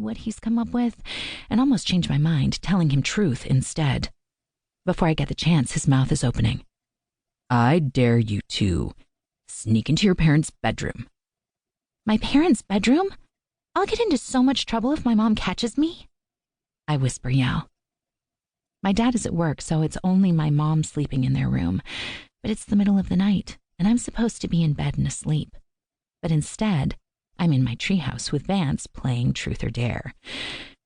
what he's come up with and almost change my mind, telling him truth instead. Before I get the chance, his mouth is opening. I dare you to sneak into your parents' bedroom. My parents' bedroom? I'll get into so much trouble if my mom catches me. I whisper yell. My dad is at work, so it's only my mom sleeping in their room. But it's the middle of the night, and I'm supposed to be in bed and asleep. But instead, I'm in my treehouse with Vance playing Truth or Dare.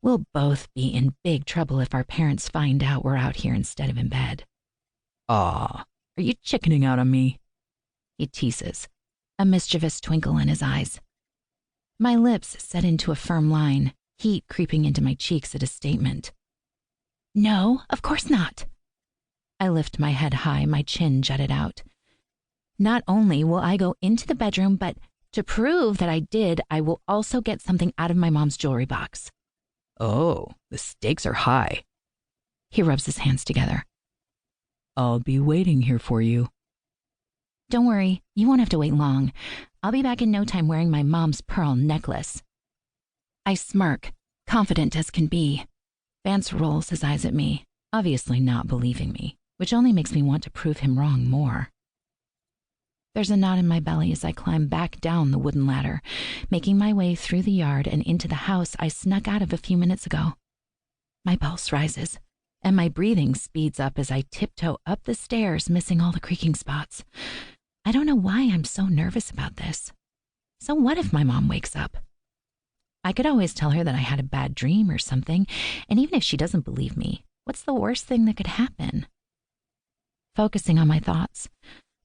We'll both be in big trouble if our parents find out we're out here instead of in bed. Aw, are you chickening out on me? He teases, a mischievous twinkle in his eyes. My lips set into a firm line, heat creeping into my cheeks at his statement. No, of course not. I lift my head high, my chin jutted out. Not only will I go into the bedroom, but to prove that I did, I will also get something out of my mom's jewelry box. Oh, the stakes are high. He rubs his hands together. I'll be waiting here for you. Don't worry, you won't have to wait long. I'll be back in no time wearing my mom's pearl necklace. I smirk, confident as can be. Vance rolls his eyes at me, obviously not believing me, which only makes me want to prove him wrong more. There's a knot in my belly as I climb back down the wooden ladder, making my way through the yard and into the house I snuck out of a few minutes ago. My pulse rises, and my breathing speeds up as I tiptoe up the stairs, missing all the creaking spots. I don't know why I'm so nervous about this. So what if my mom wakes up? I could always tell her that I had a bad dream or something, and even if she doesn't believe me, what's the worst thing that could happen? Focusing on my thoughts,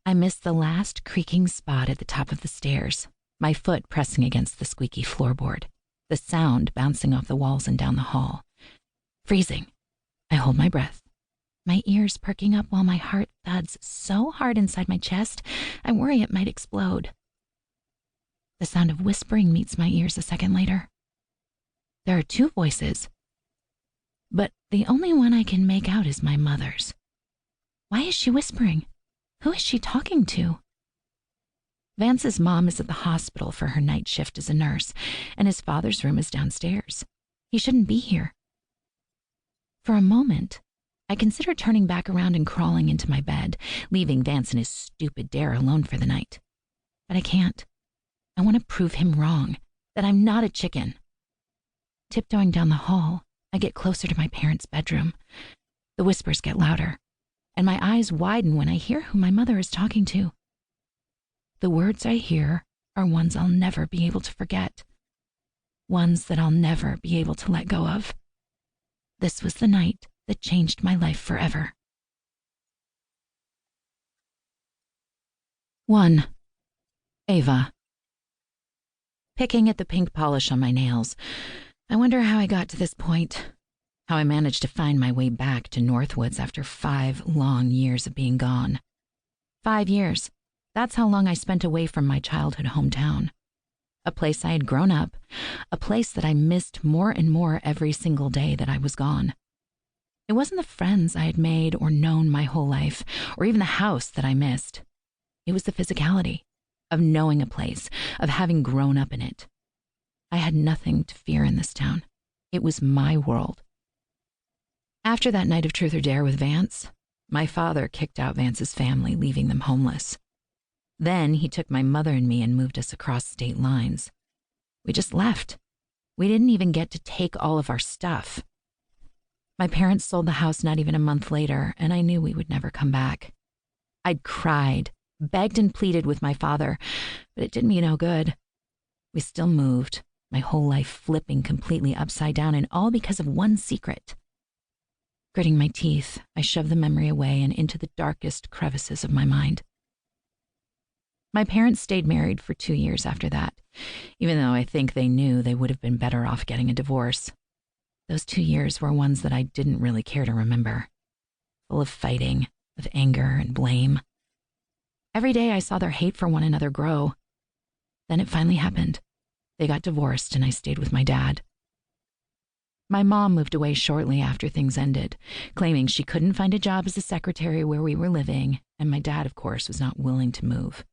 I missed the last creaking spot at the top of the stairs, my foot pressing against the squeaky floorboard, the sound bouncing off the walls and down the hall. Freezing, I hold my breath, my ears perking up while my heart thuds so hard inside my chest, I worry it might explode. The sound of whispering meets my ears a second later. There are two voices, but the only one I can make out is my mother's. Why is she whispering? Who is she talking to? Vance's mom is at the hospital for her night shift as a nurse, and his father's room is downstairs. He shouldn't be here. For a moment, I consider turning back around and crawling into my bed, leaving Vance and his stupid dare alone for the night. But I can't. I want to prove him wrong, that I'm not a chicken. Tiptoeing down the hall, I get closer to my parents' bedroom. The whispers get louder, and my eyes widen when I hear who my mother is talking to. The words I hear are ones I'll never be able to forget, ones that I'll never be able to let go of. This was the night that changed my life forever. 1. Ava. Picking at the pink polish on my nails, I wonder how I got to this point, how I managed to find my way back to Northwoods after 5 long years of being gone. 5 years. That's how long I spent away from my childhood hometown. A place I had grown up, a place that I missed more and more every single day that I was gone. It wasn't the friends I had made or known my whole life, or even the house that I missed. It was the physicality of knowing a place, of having grown up in it. I had nothing to fear in this town. It was my world. After that night of Truth or Dare with Vance, my father kicked out Vance's family, leaving them homeless. Then he took my mother and me and moved us across state lines. We just left. We didn't even get to take all of our stuff. My parents sold the house not even a month later, and I knew we would never come back. I'd cried, begged and pleaded with my father, but it did me no good. We still moved, my whole life flipping completely upside down, and all because of one secret. Gritting my teeth, I shoved the memory away and into the darkest crevices of my mind. My parents stayed married for 2 years after that, even though I think they knew they would have been better off getting a divorce. Those 2 years were ones that I didn't really care to remember, full of fighting, of anger and blame. Every day I saw their hate for one another grow. Then it finally happened. They got divorced and I stayed with my dad. My mom moved away shortly after things ended, claiming she couldn't find a job as a secretary where we were living, and my dad, of course, was not willing to move.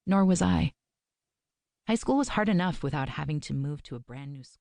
Nor was I. High school was hard enough without having to move to a brand new school.